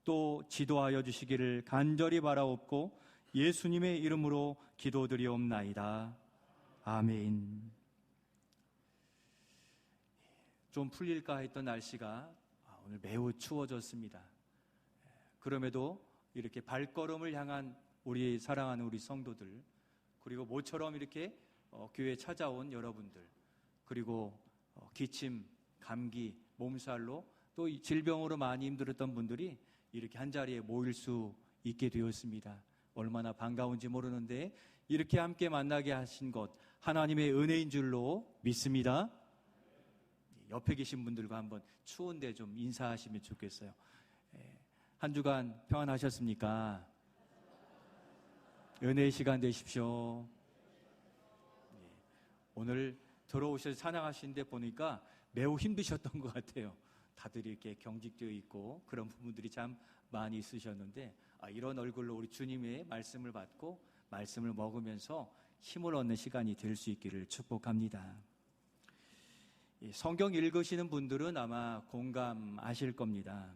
또 지도하여 주시기를 간절히 바라옵고 예수님의 이름으로 기도드리옵나이다. 아멘. 좀 풀릴까 했던 날씨가 오늘 매우 추워졌습니다. 그럼에도 이렇게 발걸음을 향한 우리 사랑하는 우리 성도들, 그리고 모처럼 이렇게 교회에 찾아온 여러분들, 그리고 기침, 감기, 몸살로 또 질병으로 많이 힘들었던 분들이 이렇게 한자리에 모일 수 있게 되었습니다. 얼마나 반가운지 모르는데 이렇게 함께 만나게 하신 것 하나님의 은혜인 줄로 믿습니다. 옆에 계신 분들과 한번 추운데 좀 인사하시면 좋겠어요. 한 주간 평안하셨습니까? 은혜의 시간 되십시오. 오늘 들어오셔서 찬양하시는데 보니까 매우 힘드셨던 것 같아요. 다들 이렇게 경직되어 있고 그런 부분들이 참 많이 있으셨는데 이런 얼굴로 우리 주님의 말씀을 받고 말씀을 먹으면서 힘을 얻는 시간이 될 수 있기를 축복합니다. 성경 읽으시는 분들은 아마 공감하실 겁니다.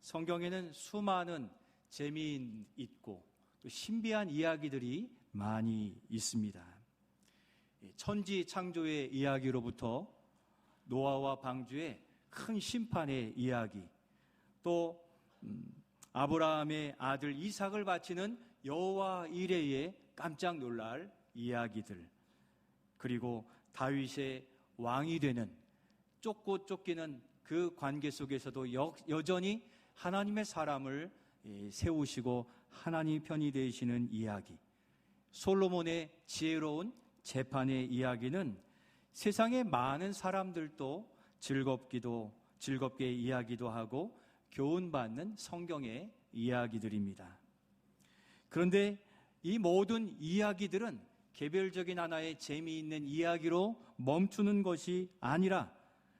성경에는 수많은 재미있고 또 신비한 이야기들이 많이 있습니다. 천지 창조의 이야기로부터 노아와 방주의 큰 심판의 이야기, 또 아브라함의 아들 이삭을 바치는 여호와 이레의 깜짝 놀랄 이야기들, 그리고 다윗의 왕이 되는 쫓고 쫓기는 그 관계 속에서도 여전히 하나님의 사람을 세우시고 하나님 편이 되시는 이야기, 솔로몬의 지혜로운 재판의 이야기는 세상의 많은 사람들도 즐겁게 이야기도 하고 교훈받는 성경의 이야기들입니다. 그런데 이 모든 이야기들은 개별적인 하나의 재미있는 이야기로 멈추는 것이 아니라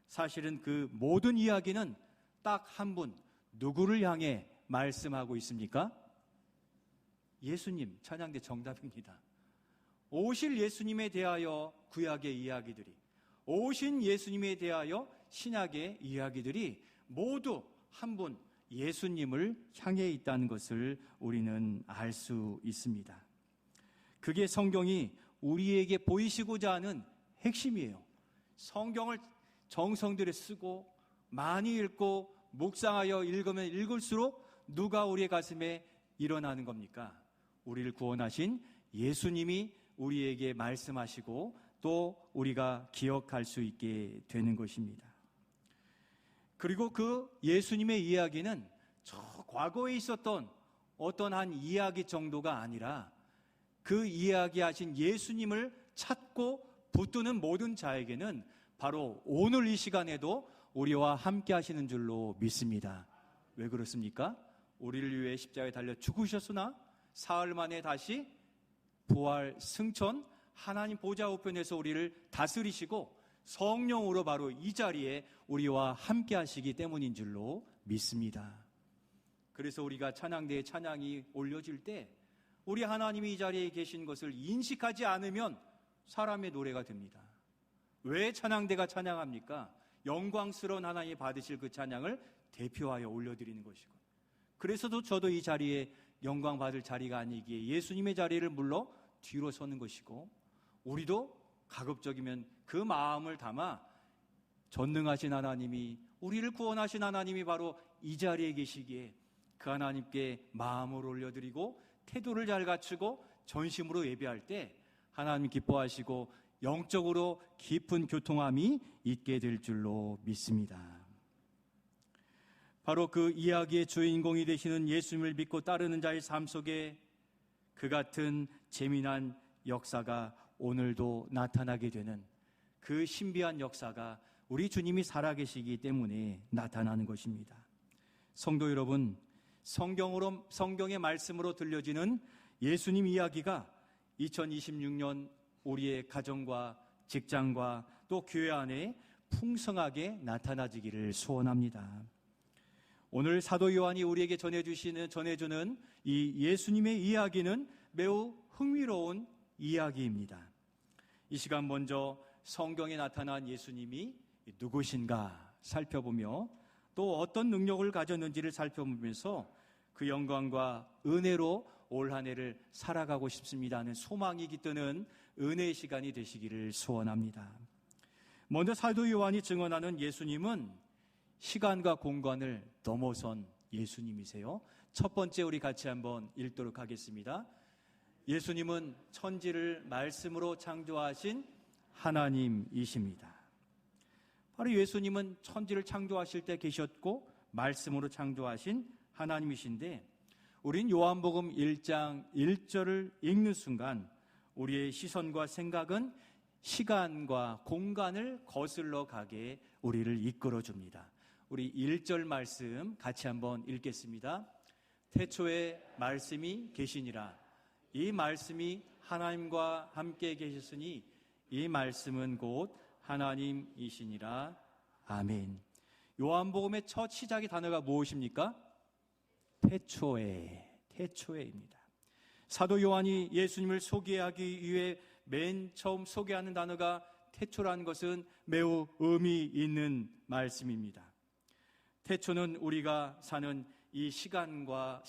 사실은 그 모든 이야기는 딱 한 분, 누구를 향해 말씀하고 있습니까? 예수님, 찬양대 정답입니다. 오실 예수님에 대하여 구약의 이야기들이, 오신 예수님에 대하여 신약의 이야기들이 모두 한 분 예수님을 향해 있다는 것을 우리는 알 수 있습니다. 그게 성경이 우리에게 보이시고자 하는 핵심이에요. 성경을 정성들여 쓰고 많이 읽고 묵상하여 읽으면 읽을수록 누가 우리의 가슴에 일어나는 겁니까? 우리를 구원하신 예수님이 우리에게 말씀하시고 또 우리가 기억할 수 있게 되는 것입니다. 그리고 그 예수님의 이야기는 저 과거에 있었던 어떤 한 이야기 정도가 아니라 그 이야기하신 예수님을 찾고 붙드는 모든 자에게는 바로 오늘 이 시간에도 우리와 함께 하시는 줄로 믿습니다. 왜 그렇습니까? 우리를 위해 십자가에 달려 죽으셨으나 사흘 만에 다시 부활 승천, 하나님 보좌 우편에서 우리를 다스리시고 성령으로 바로 이 자리에 우리와 함께 하시기 때문인 줄로 믿습니다. 그래서 우리가 찬양대에 찬양이 올려질 때 우리 하나님이 이 자리에 계신 것을 인식하지 않으면 사람의 노래가 됩니다. 왜 찬양대가 찬양합니까? 영광스러운 하나님이 받으실 그 찬양을 대표하여 올려드리는 것이고, 그래서도 저도 이 자리에 영광 받을 자리가 아니기에 예수님의 자리를 물러 뒤로 서는 것이고, 우리도 가급적이면 그 마음을 담아 전능하신 하나님이, 우리를 구원하신 하나님이 바로 이 자리에 계시기에 그 하나님께 마음을 올려드리고 태도를 잘 갖추고 전심으로 예배할 때 하나님 기뻐하시고 영적으로 깊은 교통함이 있게 될 줄로 믿습니다. 바로 그 이야기의 주인공이 되시는 예수님을 믿고 따르는 자의 삶 속에 그 같은 재미난 역사가 오늘도 나타나게 되는, 그 신비한 역사가 우리 주님이 살아계시기 때문에 나타나는 것입니다. 성도 여러분, 성경의 말씀으로 들려지는 예수님 이야기가 2026년 우리의 가정과 직장과 또 교회 안에 풍성하게 나타나지기를 소원합니다. 오늘 사도 요한이 우리에게 전해주는 이 예수님의 이야기는 매우 흥미로운 이야기입니다. 이 시간 먼저 성경에 나타난 예수님이 누구신가 살펴보며, 또 어떤 능력을 가졌는지를 살펴보면서 그 영광과 은혜로 올 한 해를 살아가고 싶습니다 하는 소망이 깃드는 은혜의 시간이 되시기를 소원합니다. 먼저 사도 요한이 증언하는 예수님은 시간과 공간을 넘어선 예수님이세요. 첫 번째 우리 같이 한번 읽도록 하겠습니다. 예수님은 천지를 말씀으로 창조하신 하나님이십니다. 바로 예수님은 천지를 창조하실 때 계셨고 말씀으로 창조하신 하나님이신데, 우린 요한복음 1장 1절을 읽는 순간 우리의 시선과 생각은 시간과 공간을 거슬러 가게 우리를 이끌어 줍니다. 우리 1절 말씀 같이 한번 읽겠습니다. 태초에 말씀이 계시니라. 이 말씀이 하나님과 함께 계셨으니 이 말씀은 곧 하나님이시니라. 아멘. 요한복음의 첫 시작의 단어가 무엇입니까? 태초에입니다. 사도 요한이 예수님을 소개하기 위해 맨 처음 소개하는 단어가 태초라는 것은 매우 의미 있는 말씀입니다. 태초는 우리가 사는 이 시간계와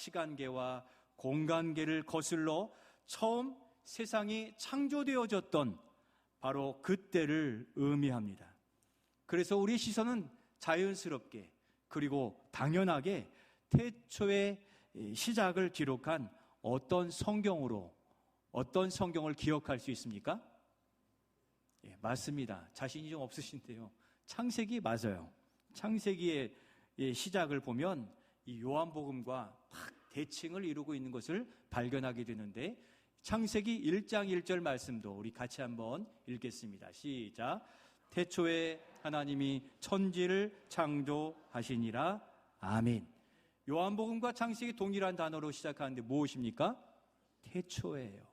공간계를 거슬러 처음 세상이 창조되어졌던 바로 그때를 의미합니다. 그래서 우리의 시선은 자연스럽게 그리고 당연하게 태초의 시작을 기록한 어떤 성경을 기억할 수 있습니까? 예, 맞습니다. 자신이 좀 없으신데요. 창세기 맞아요. 창세기의 시작을 보면 이 요한복음과 딱 대칭을 이루고 있는 것을 발견하게 되는데, 창세기 1장 1절 말씀도 우리 같이 한번 읽겠습니다. 시작. 태초에 하나님이 천지를 창조하시니라. 아멘. 요한복음과 창세기 동일한 단어로 시작하는데 무엇입니까? 태초예요.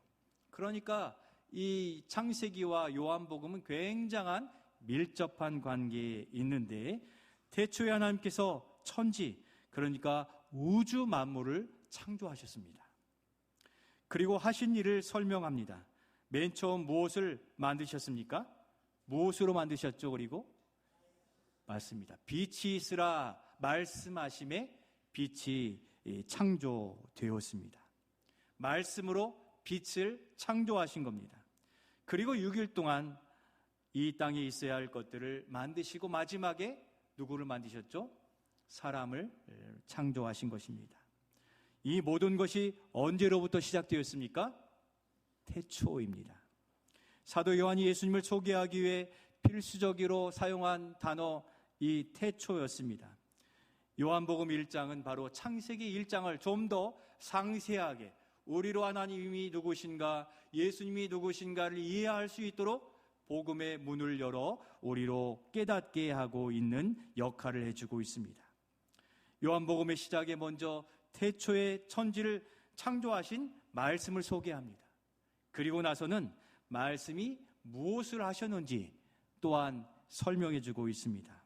그러니까 이 창세기와 요한복음은 굉장한 밀접한 관계에 있는데, 태초에 하나님께서 천지, 그러니까 우주 만물을 창조하셨습니다. 그리고 하신 일을 설명합니다. 맨 처음 무엇을 만드셨습니까? 무엇으로 만드셨죠? 그리고 맞습니다. 빛이 있으라 말씀하심에 빛이 창조되었습니다. 말씀으로 빛을 창조하신 겁니다. 그리고 6일 동안 이 땅에 있어야 할 것들을 만드시고 마지막에 누구를 만드셨죠? 사람을 창조하신 것입니다. 이 모든 것이 언제로부터 시작되었습니까? 태초입니다. 사도 요한이 예수님을 소개하기 위해 필수적으로 사용한 단어, 이 태초였습니다. 요한복음 1장은 바로 창세기 1장을 좀 더 상세하게 우리로 하나님이 누구신가, 예수님이 누구신가를 이해할 수 있도록 복음의 문을 열어 우리로 깨닫게 하고 있는 역할을 해주고 있습니다. 요한복음의 시작에 먼저 태초에 천지를 창조하신 말씀을 소개합니다. 그리고 나서는 말씀이 무엇을 하셨는지 또한 설명해주고 있습니다.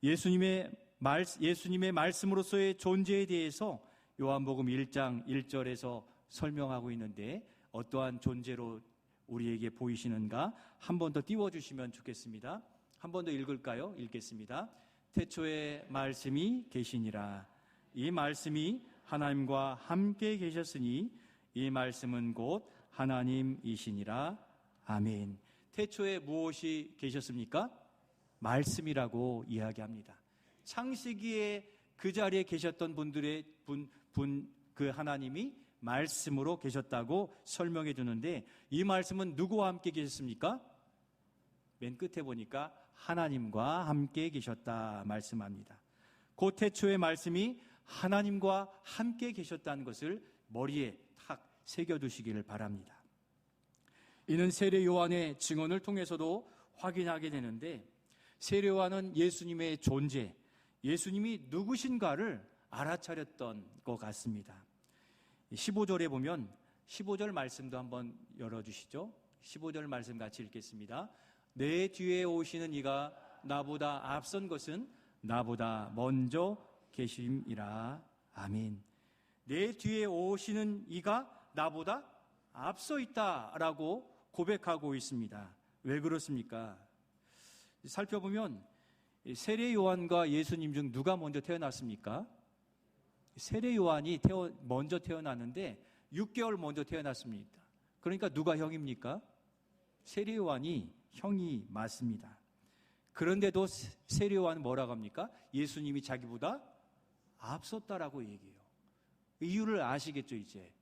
예수님의 말씀으로서의 존재에 대해서 요한복음 1장 1절에서 설명하고 있는데, 어떠한 존재로 우리에게 보이시는가 한 번 더 띄워주시면 좋겠습니다. 한 번 더 읽을까요? 읽겠습니다. 태초에 말씀이 계시니라. 이 말씀이 하나님과 함께 계셨으니 이 말씀은 곧 하나님이시니라. 아멘. 태초에 무엇이 계셨습니까? 말씀이라고 이야기합니다. 창세기에 그 자리에 계셨던 그 하나님이 말씀으로 계셨다고 설명해 주는데, 이 말씀은 누구와 함께 계셨습니까? 맨 끝에 보니까 하나님과 함께 계셨다 말씀합니다. 그 태초의 말씀이 하나님과 함께 계셨다는 것을 머리에 탁 새겨두시기를 바랍니다. 이는 세례 요한의 증언을 통해서도 확인하게 되는데, 세례 요한은 예수님의 존재, 예수님이 누구신가를 알아차렸던 것 같습니다. 15절에 보면 15절 말씀도 한번 열어주시죠. 15절 말씀 같이 읽겠습니다. 내 뒤에 오시는 이가 나보다 앞선 것은 나보다 먼저 계심이라. 아멘. 내 뒤에 오시는 이가 나보다 앞서 있다라고 고백하고 있습니다. 왜 그렇습니까? 살펴보면 세례 요한과 예수님 중 누가 먼저 태어났습니까? 세례 요한이 먼저 태어났는데 6개월 먼저 태어났습니다. 그러니까 누가 형입니까? 세례 요한이 형이 맞습니다. 그런데도 세례 요한은 뭐라고 합니까? 예수님이 자기보다 앞섰다라고 얘기해요. 이유를 아시겠죠, 이제?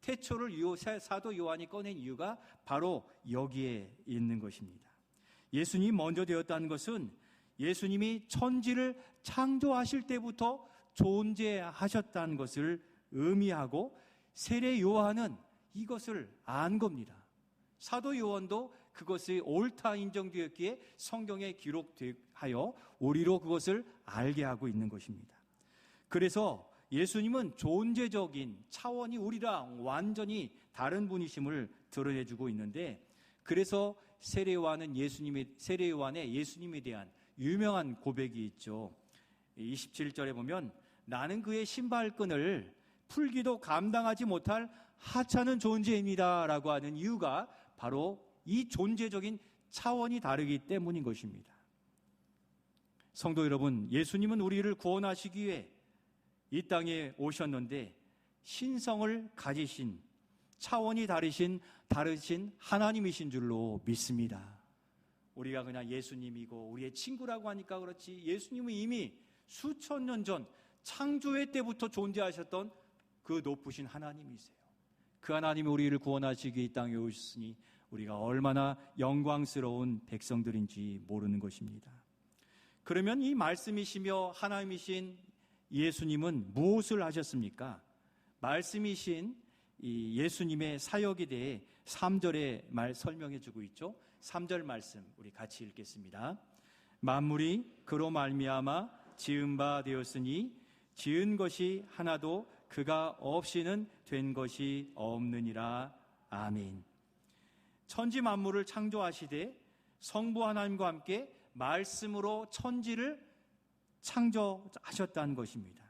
태초를 사도 요한이 꺼낸 이유가 바로 여기에 있는 것입니다. 예수님이 먼저 되었다는 것은 예수님이 천지를 창조하실 때부터 존재하셨다는 것을 의미하고, 세례 요한은 이것을 안 겁니다. 사도 요한도 그것이 옳다 인정되었기에 성경에 기록하여 우리로 그것을 알게 하고 있는 것입니다. 그래서 예수님은 존재적인 차원이 우리랑 완전히 다른 분이심을 드러내주고 있는데, 그래서 세례 요한의 예수님에 대한 유명한 고백이 있죠. 27절에 보면 나는 그의 신발끈을 풀기도 감당하지 못할 하찮은 존재입니다 라고 하는 이유가 바로 이 존재적인 차원이 다르기 때문인 것입니다. 성도 여러분, 예수님은 우리를 구원하시기 위해 이 땅에 오셨는데 신성을 가지신, 차원이 다르신 하나님이신 줄로 믿습니다. 우리가 그냥 예수님이고 우리의 친구라고 하니까 그렇지, 예수님은 이미 수천 년 전 창조의 때부터 존재하셨던 그 높으신 하나님이세요. 그 하나님이 우리를 구원하시기 위해 이 땅에 오셨으니 우리가 얼마나 영광스러운 백성들인지 모르는 것입니다. 그러면 이 말씀이시며 하나님이신 예수님은 무엇을 하셨습니까? 말씀이신 이 예수님의 사역에 대해 3절에 설명해 주고 있죠. 3절 말씀 우리 같이 읽겠습니다. 만물이 그로 말미암아 지은 바 되었으니 지은 것이 하나도 그가 없이는 된 것이 없느니라. 아멘. 천지 만물을 창조하시되 성부 하나님과 함께 말씀으로 천지를 창조하셨다는 것입니다.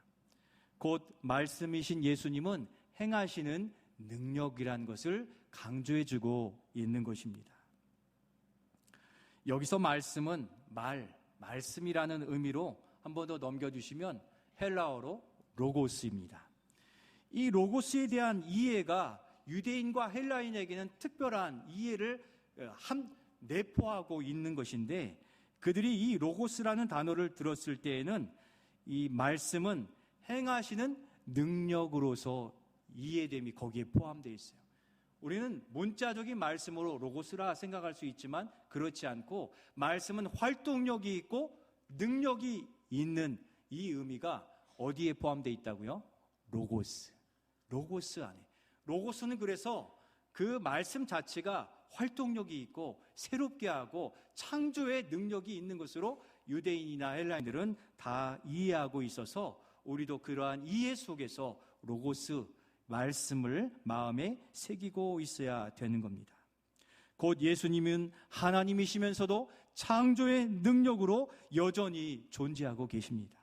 곧 말씀이신 예수님은 행하시는 능력이라는 것을 강조해주고 있는 것입니다. 여기서 말씀은 말씀이라는 의미로 한 번 더 넘겨주시면 헬라어로 로고스입니다. 이 로고스에 대한 이해가 유대인과 헬라인에게는 특별한 이해를 내포하고 있는 것인데, 그들이 이 로고스라는 단어를 들었을 때에는 이 말씀은 행하시는 능력으로서 이해됨이 거기에 포함되어 있어요. 우리는 문자적인 말씀으로 로고스라 생각할 수 있지만 그렇지 않고, 말씀은 활동력이 있고 능력이 있는 이 의미가 어디에 포함되어 있다고요? 로고스 안에. 로고스는 그래서 그 말씀 자체가 활동력이 있고 새롭게 하고 창조의 능력이 있는 것으로 유대인이나 헬라인들은 다 이해하고 있어서 우리도 그러한 이해 속에서 로고스 말씀을 마음에 새기고 있어야 되는 겁니다. 곧 예수님은 하나님이시면서도 창조의 능력으로 여전히 존재하고 계십니다.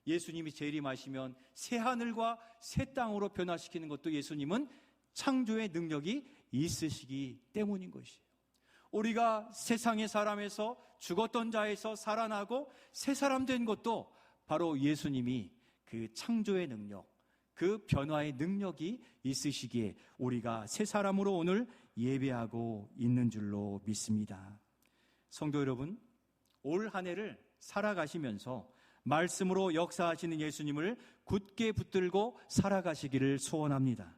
예수님이 재림하시면 새 하늘과 새 땅으로 변화시키는 것도 예수님은 창조의 능력이 있으시기 때문인 것이에요. 우리가 세상의 사람에서, 죽었던 자에서 살아나고 새 사람 된 것도 바로 예수님이 그 창조의 능력, 그 변화의 능력이 있으시기에 우리가 새 사람으로 오늘 예배하고 있는 줄로 믿습니다. 성도 여러분, 올 한 해를 살아가시면서 말씀으로 역사하시는 예수님을 굳게 붙들고 살아가시기를 소원합니다.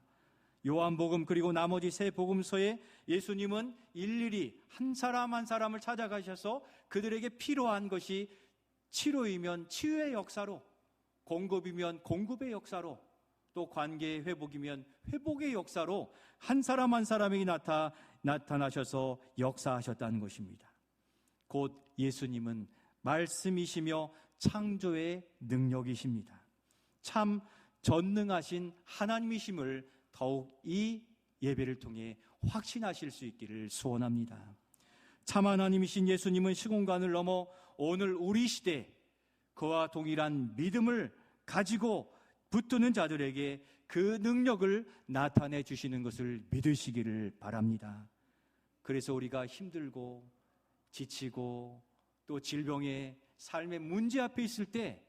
요한복음 그리고 나머지 세 복음서에 예수님은 일일이 한 사람 한 사람을 찾아가셔서 그들에게 필요한 것이 치료이면 치유의 역사로, 공급이면 공급의 역사로, 또 관계의 회복이면 회복의 역사로 한 사람 한 사람에게 나타나셔서 역사하셨다는 것입니다. 곧 예수님은 말씀이시며 창조의 능력이십니다. 참 전능하신 하나님이심을 더욱 이 예배를 통해 확신하실 수 있기를 소원합니다. 참 하나님이신 예수님은 시공간을 넘어 오늘 우리 시대 그와 동일한 믿음을 가지고 붙드는 자들에게 그 능력을 나타내 주시는 것을 믿으시기를 바랍니다. 그래서 우리가 힘들고 지치고 또 질병에 삶의 문제 앞에 있을 때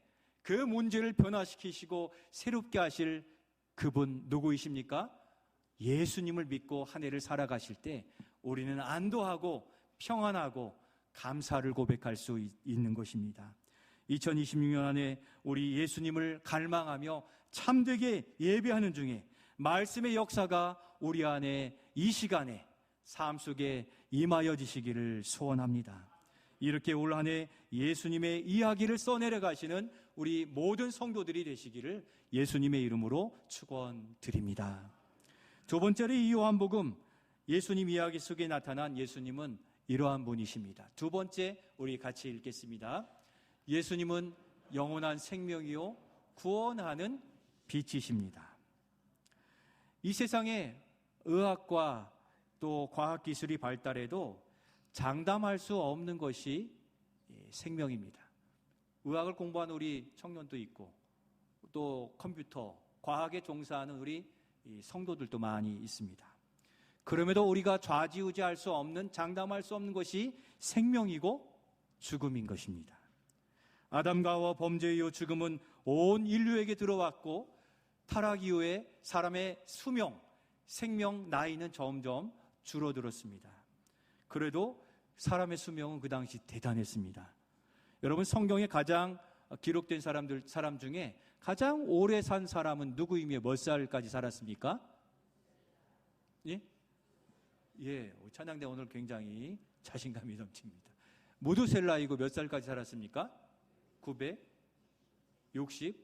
그 문제를 변화시키시고 새롭게 하실 그분 누구이십니까? 예수님을 믿고 한 해를 살아가실 때 우리는 안도하고 평안하고 감사를 고백할 수 있는 것입니다. 2026년 안에 우리 예수님을 갈망하며 참되게 예배하는 중에 말씀의 역사가 우리 안에 이 시간에 삶 속에 임하여지시기를 소원합니다. 이렇게 올 한 해 예수님의 이야기를 써내려 가시는 우리 모든 성도들이 되시기를 예수님의 이름으로 축원드립니다. 두 번째로 이 요한복음 예수님 이야기 속에 나타난 예수님은 이러한 분이십니다. 두 번째 우리 같이 읽겠습니다. 예수님은 영원한 생명이요 구원하는 빛이십니다. 이 세상에 의학과 또 과학기술이 발달해도 장담할 수 없는 것이 생명입니다. 의학을 공부하는 우리 청년도 있고 또 컴퓨터, 과학에 종사하는 우리 성도들도 많이 있습니다. 그럼에도 우리가 좌지우지할 수 없는, 장담할 수 없는 것이 생명이고 죽음인 것입니다. 아담과 하와 범죄 이후 죽음은 온 인류에게 들어왔고 타락 이후에 사람의 수명, 생명 나이는 점점 줄어들었습니다. 그래도 사람의 수명은 그 당시 대단했습니다. 여러분, 성경에 가장 기록된 사람 중에 가장 오래 산 사람은 누구이며 몇 살까지 살았습니까? 예? 예, 찬양대 오늘 굉장히 자신감이 넘칩니다. 무두셀라이고 몇 살까지 살았습니까? 969세.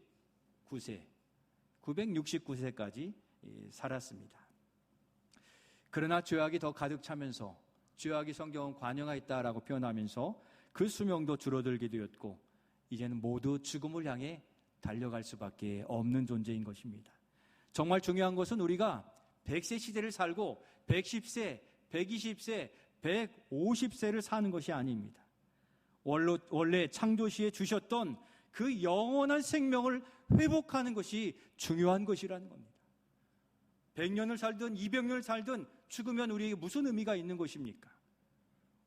969세까지 살았습니다. 그러나 죄악이 더 가득 차면서 죄악이 성경은 관영하였다라고 표현하면서 그 수명도 줄어들게 되었고 이제는 모두 죽음을 향해 달려갈 수밖에 없는 존재인 것입니다. 정말 중요한 것은 우리가 100세 시대를 살고 110세, 120세, 150세를 사는 것이 아닙니다. 원래 창조시에 주셨던 그 영원한 생명을 회복하는 것이 중요한 것이라는 겁니다. 100년을 살든 200년을 살든 죽으면 우리에게 무슨 의미가 있는 것입니까?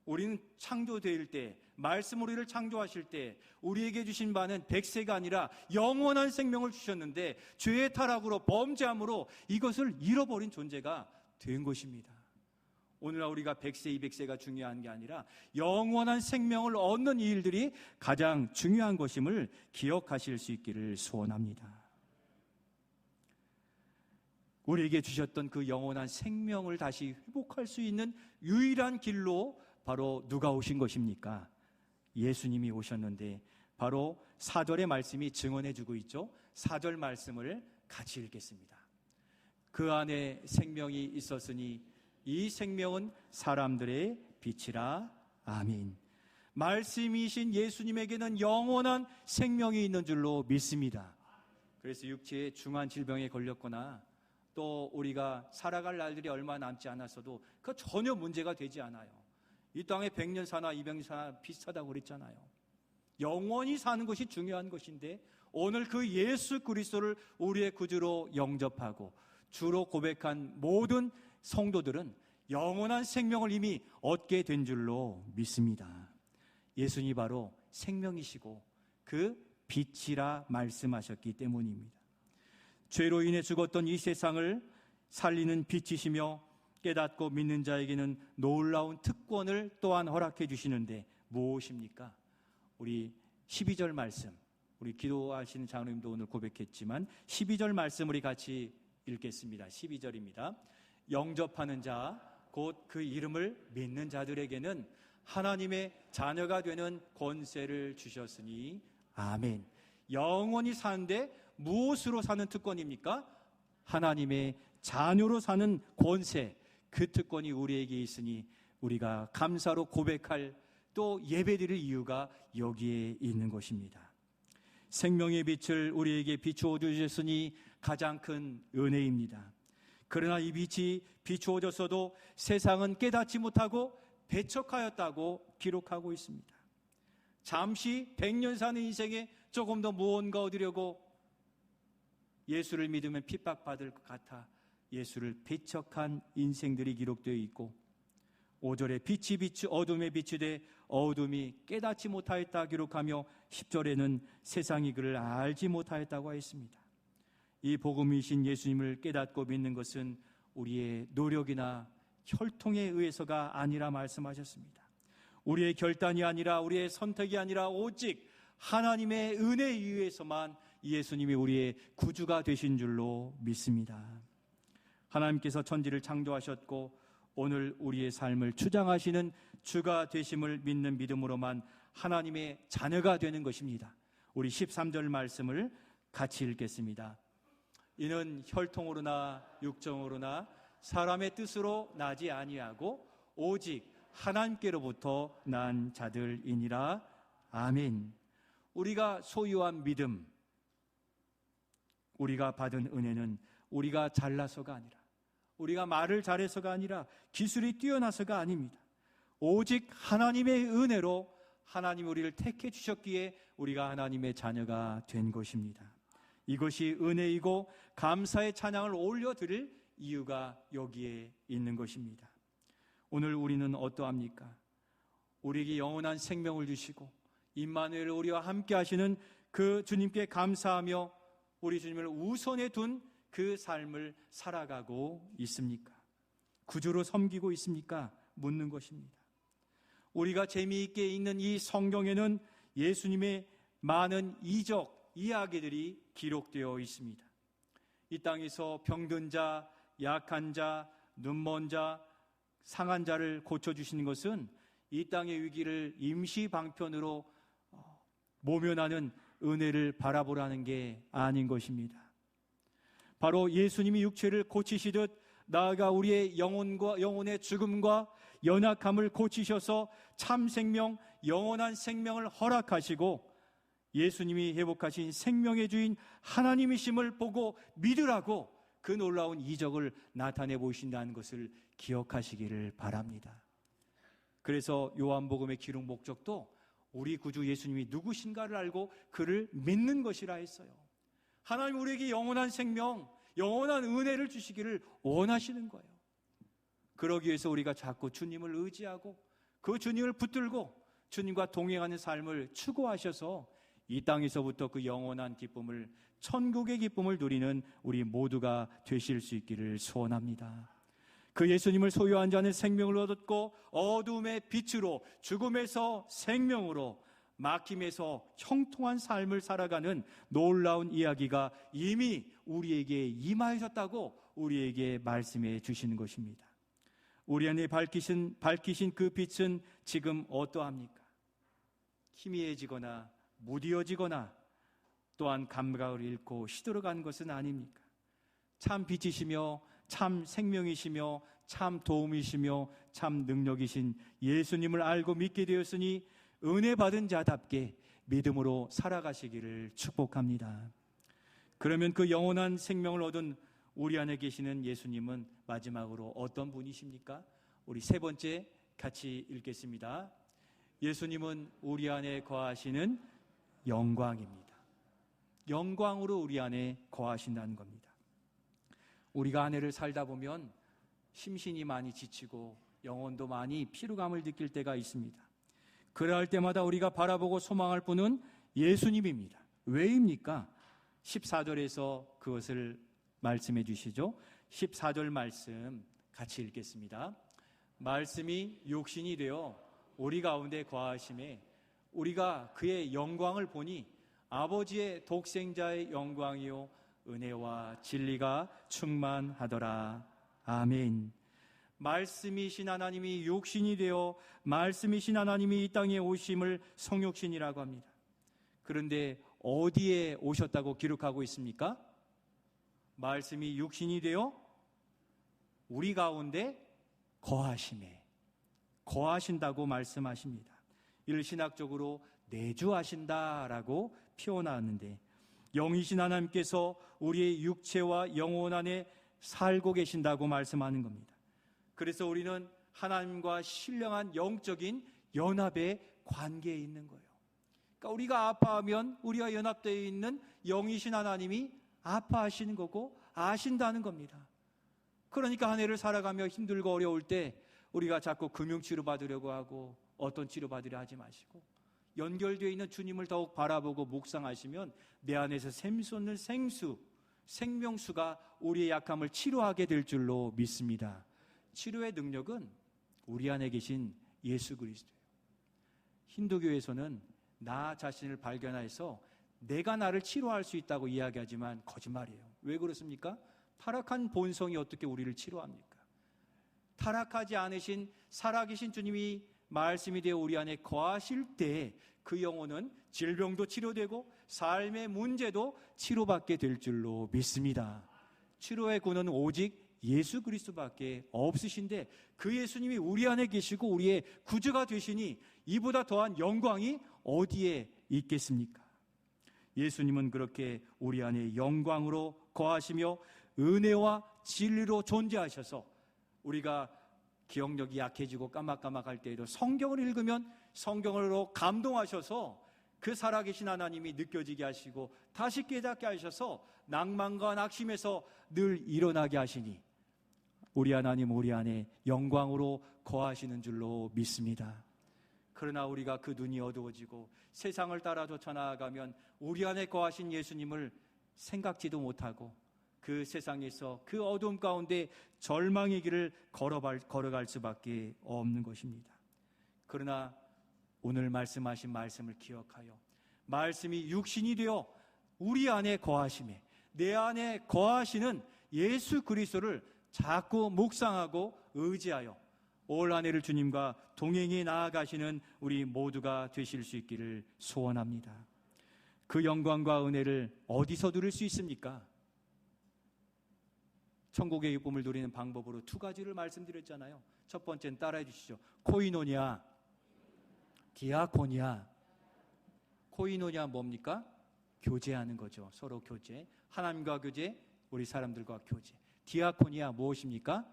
우리는 창조될 때, 말씀 우리를 창조하실 때 우리에게 주신 바는 100세가 아니라 영원한 생명을 주셨는데 죄의 타락으로 범죄함으로 이것을 잃어버린 존재가 된 것입니다. 오늘날 우리가 100세, 200세가 중요한 게 아니라 영원한 생명을 얻는 이 일들이 가장 중요한 것임을 기억하실 수 있기를 소원합니다. 우리에게 주셨던 그 영원한 생명을 다시 회복할 수 있는 유일한 길로 바로 누가 오신 것입니까? 예수님이 오셨는데 바로 4절의 말씀이 증언해주고 있죠. 4절 말씀을 같이 읽겠습니다. 그 안에 생명이 있었으니 이 생명은 사람들의 빛이라. 아멘. 말씀이신 예수님에게는 영원한 생명이 있는 줄로 믿습니다. 그래서 육체의 중한 질병에 걸렸거나 또 우리가 살아갈 날들이 얼마 남지 않았어도 그 전혀 문제가 되지 않아요. 이 땅에 100년 사나 200년 사나 비슷하다고 그랬잖아요. 영원히 사는 것이 중요한 것인데 오늘 그 예수 그리스도를 우리의 구주로 영접하고 주로 고백한 모든 성도들은 영원한 생명을 이미 얻게 된 줄로 믿습니다. 예수님이 바로 생명이시고 그 빛이라 말씀하셨기 때문입니다. 죄로 인해 죽었던 이 세상을 살리는 빛이시며 깨닫고 믿는 자에게는 놀라운 특권을 또한 허락해 주시는데 무엇입니까? 우리 12절 말씀, 우리 기도하시는 장로님도 오늘 고백했지만 12절 말씀 우리 같이 읽겠습니다. 12절입니다. 영접하는 자, 곧 그 이름을 믿는 자들에게는 하나님의 자녀가 되는 권세를 주셨으니 아멘. 영원히 사는데 무엇으로 사는 특권입니까? 하나님의 자녀로 사는 권세, 그 특권이 우리에게 있으니 우리가 감사로 고백할 또 예배드릴 이유가 여기에 있는 것입니다. 생명의 빛을 우리에게 비추어 주셨으니 가장 큰 은혜입니다. 그러나 이 빛이 비추어졌어도 세상은 깨닫지 못하고 배척하였다고 기록하고 있습니다. 잠시 100년 사는 인생에 조금 더 무언가 얻으려고 예수를 믿으면 핍박받을 것 같아 예수를 배척한 인생들이 기록되어 있고 5절에 빛이 어둠에 비추되 어둠이 깨닫지 못하였다 기록하며 10절에는 세상이 그를 알지 못하였다고 하였습니다. 이 복음이신 예수님을 깨닫고 믿는 것은 우리의 노력이나 혈통에 의해서가 아니라 말씀하셨습니다. 우리의 결단이 아니라, 우리의 선택이 아니라 오직 하나님의 은혜에 의해서만 예수님이 우리의 구주가 되신 줄로 믿습니다. 하나님께서 천지를 창조하셨고 오늘 우리의 삶을 주장하시는 주가 되심을 믿는 믿음으로만 하나님의 자녀가 되는 것입니다. 우리 13절 말씀을 같이 읽겠습니다. 이는 혈통으로나 육정으로나 사람의 뜻으로 나지 아니하고 오직 하나님께로부터 난 자들이니라. 아멘. 우리가 소유한 믿음, 우리가 받은 은혜는 우리가 잘나서가 아니라, 우리가 말을 잘해서가 아니라, 기술이 뛰어나서가 아닙니다. 오직 하나님의 은혜로 하나님 우리를 택해 주셨기에 우리가 하나님의 자녀가 된 것입니다. 이것이 은혜이고 감사의 찬양을 올려드릴 이유가 여기에 있는 것입니다. 오늘 우리는 어떠합니까? 우리에게 영원한 생명을 주시고 임마누엘 우리와 함께 하시는 그 주님께 감사하며 우리 주님을 우선에 둔 그 삶을 살아가고 있습니까? 구주로 섬기고 있습니까? 묻는 것입니다. 우리가 재미있게 읽는 이 성경에는 예수님의 많은 이적 이야기들이 기록되어 있습니다. 이 땅에서 병든 자, 약한 자, 눈먼 자, 상한 자를 고쳐주시는 것은 이 땅의 위기를 임시 방편으로 모면하는 은혜를 바라보라는 게 아닌 것입니다. 바로 예수님이 육체를 고치시듯 나아가 우리의 영혼의 죽음과 연약함을 고치셔서 참 생명, 영원한 생명을 허락하시고 예수님이 회복하신 생명의 주인 하나님이심을 보고 믿으라고 그 놀라운 이적을 나타내 보신다는 것을 기억하시기를 바랍니다. 그래서 요한복음의 기록 목적도 우리 구주 예수님이 누구신가를 알고 그를 믿는 것이라 했어요. 하나님 우리에게 영원한 생명, 영원한 은혜를 주시기를 원하시는 거예요. 그러기 위해서 우리가 자꾸 주님을 의지하고 그 주님을 붙들고 주님과 동행하는 삶을 추구하셔서 이 땅에서부터 그 영원한 기쁨을, 천국의 기쁨을 누리는 우리 모두가 되실 수 있기를 소원합니다. 그 예수님을 소유한 자는 생명을 얻었고 어둠의 빛으로, 죽음에서 생명으로, 막힘에서 형통한 삶을 살아가는 놀라운 이야기가 이미 우리에게 임하셨다고 우리에게 말씀해 주시는 것입니다. 우리 안에 밝히신 그 빛은 지금 어떠합니까? 희미해지거나 무디어지거나 또한 감각을 잃고 시들어간 것은 아닙니까? 참 빛이시며 참 생명이시며 참 도움이시며 참 능력이신 예수님을 알고 믿게 되었으니 은혜 받은 자답게 믿음으로 살아가시기를 축복합니다. 그러면 그 영원한 생명을 얻은 우리 안에 계시는 예수님은 마지막으로 어떤 분이십니까? 우리 세 번째 같이 읽겠습니다. 예수님은 우리 안에 거하시는 영광입니다. 영광으로 우리 안에 거하신다는 겁니다. 우리가 한 해를 살다 보면 심신이 많이 지치고 영혼도 많이 피로감을 느낄 때가 있습니다. 그럴 때마다 우리가 바라보고 소망할 분은 예수님입니다. 왜입니까? 14절에서 그것을 말씀해 주시죠. 14절 말씀 같이 읽겠습니다. 말씀이 육신이 되어 우리 가운데 거하심에 우리가 그의 영광을 보니 아버지의 독생자의 영광이요 은혜와 진리가 충만하더라. 아멘. 말씀이신 하나님이 육신이 되어 말씀이신 하나님이 이 땅에 오심을 성육신이라고 합니다. 그런데 어디에 오셨다고 기록하고 있습니까? 말씀이 육신이 되어 우리 가운데 거하심에, 거하신다고 말씀하십니다. 이를 신학적으로 내주하신다라고 표현하는데, 영이신 하나님께서 우리의 육체와 영혼 안에 살고 계신다고 말씀하는 겁니다. 그래서 우리는 하나님과 신령한 영적인 연합의 관계에 있는 거예요. 그러니까 우리가 아파하면 우리와 연합되어 있는 영이신 하나님이 아파하시는 거고 아신다는 겁니다. 그러니까 한 해를 살아가며 힘들고 어려울 때 우리가 자꾸 금융치료 받으려고 하고 어떤 치료 받으려 하지 마시고 연결되어 있는 주님을 더욱 바라보고 묵상하시면 내 안에서 샘솟는 생명수가 우리의 약함을 치료하게 될 줄로 믿습니다. 치료의 능력은 우리 안에 계신 예수 그리스도예요. 힌두교에서는 나 자신을 발견해서 내가 나를 치료할 수 있다고 이야기하지만 거짓말이에요. 왜 그렇습니까? 타락한 본성이 어떻게 우리를 치료합니까? 타락하지 않으신 살아계신 주님이 말씀이 되어 우리 안에 거하실 때 그 영혼은 질병도 치료되고 삶의 문제도 치료받게 될 줄로 믿습니다. 치료의 구는 오직 예수 그리스도밖에 없으신데 그 예수님이 우리 안에 계시고 우리의 구주가 되시니 이보다 더한 영광이 어디에 있겠습니까? 예수님은 그렇게 우리 안에 영광으로 거하시며 은혜와 진리로 존재하셔서 우리가 기억력이 약해지고 까막까막할 때에도 성경을 읽으면 성경으로 감동하셔서 그 살아계신 하나님이 느껴지게 하시고 다시 깨닫게 하셔서 낭만과 낙심에서 늘 일어나게 하시니 우리 하나님 우리 안에 영광으로 거하시는 줄로 믿습니다. 그러나 우리가 그 눈이 어두워지고 세상을 따라 쫓아나가면 우리 안에 거하신 예수님을 생각지도 못하고 그 세상에서 그 어두움 가운데 절망의 길을 걸어갈 수밖에 없는 것입니다. 그러나 오늘 말씀하신 말씀을 기억하여 말씀이 육신이 되어 우리 안에 거하심에 내 안에 거하시는 예수 그리스도를 자꾸 묵상하고 의지하여 올 한 해를 주님과 동행해 나아가시는 우리 모두가 되실 수 있기를 소원합니다. 그 영광과 은혜를 어디서 누릴 수 있습니까? 천국의 기쁨을 누리는 방법으로 두 가지를 말씀드렸잖아요. 첫 번째는 따라해 주시죠. 코이노니아, 디아코니아. 코이노니아 뭡니까? 교제하는 거죠. 서로 교제. 하나님과 교제, 우리 사람들과 교제. 디아코니아 무엇입니까?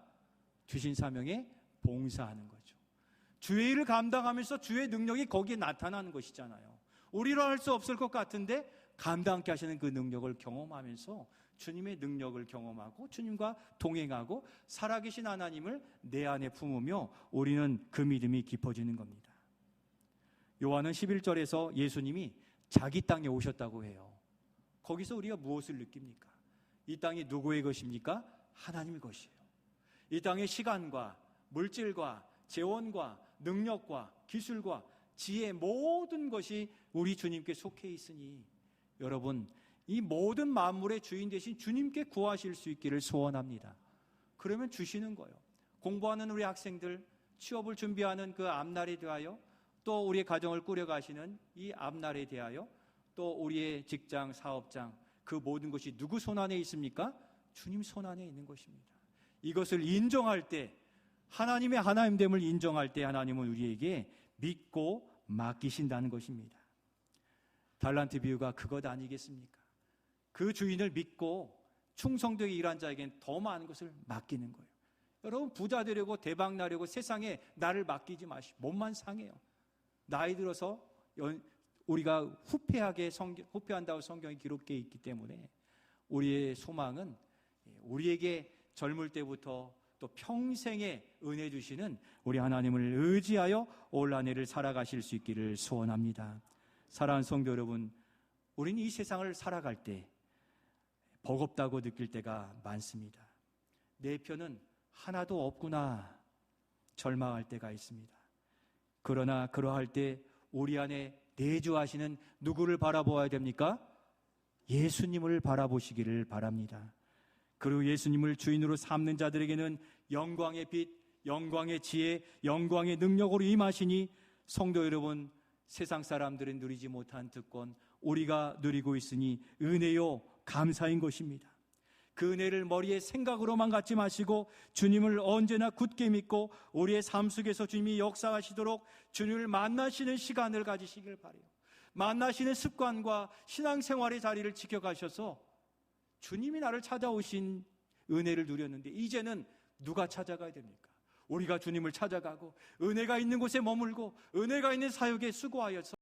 주신 사명에 봉사하는 거죠. 주의 일을 감당하면서 주의 능력이 거기에 나타나는 것이잖아요. 우리로 할 수 없을 것 같은데 감당케 하시는 그 능력을 경험하면서 주님의 능력을 경험하고 주님과 동행하고 살아계신 하나님을 내 안에 품으며 우리는 그 믿음이 깊어지는 겁니다. 요한은 11절에서 예수님이 자기 땅에 오셨다고 해요. 거기서 우리가 무엇을 느낍니까? 이 땅이 누구의 것입니까? 하나님의 것이에요. 이 땅의 시간과 물질과 재원과 능력과 기술과 지혜 모든 것이 우리 주님께 속해 있으니 여러분 이 모든 만물의 주인 되신 주님께 구하실 수 있기를 소원합니다. 그러면 주시는 거예요. 공부하는 우리 학생들, 취업을 준비하는 그 앞날에 대하여 또 우리의 가정을 꾸려가시는 이 앞날에 대하여 또 우리의 직장, 사업장 그 모든 것이 누구 손 안에 있습니까? 주님 손 안에 있는 것입니다. 이것을 인정할 때 하나님의 하나님됨을 인정할 때 하나님은 우리에게 믿고 맡기신다는 것입니다. 달란트 비유가 그것 아니겠습니까? 그 주인을 믿고 충성되게 일한 자에겐 더 많은 것을 맡기는 거예요. 여러분 부자 되려고 대박 나려고 세상에 나를 맡기지 마시고 몸만 상해요. 나이 들어서 우리가 후패한다고 성경이 기록되어 있기 때문에 우리의 소망은 우리에게 젊을 때부터 또 평생에 은혜 주시는 우리 하나님을 의지하여 올 한 해를 살아가실 수 있기를 소원합니다. 사랑하는 성도 여러분, 우리는 이 세상을 살아갈 때 버겁다고 느낄 때가 많습니다. 내 편은 하나도 없구나 절망할 때가 있습니다. 그러나 그러할 때 우리 안에 내주하시는 누구를 바라보아야 됩니까? 예수님을 바라보시기를 바랍니다. 그리고 예수님을 주인으로 삼는 자들에게는 영광의 빛, 영광의 지혜, 영광의 능력으로 임하시니 성도 여러분, 세상 사람들은 누리지 못한 특권 우리가 누리고 있으니 은혜요 감사인 것입니다. 그 은혜를 머리에 생각으로만 갖지 마시고 주님을 언제나 굳게 믿고 우리의 삶 속에서 주님이 역사하시도록 주님을 만나시는 시간을 가지시길 바라요. 만나시는 습관과 신앙생활의 자리를 지켜가셔서 주님이 나를 찾아오신 은혜를 누렸는데 이제는 누가 찾아가야 됩니까? 우리가 주님을 찾아가고 은혜가 있는 곳에 머물고 은혜가 있는 사역에 수고하여서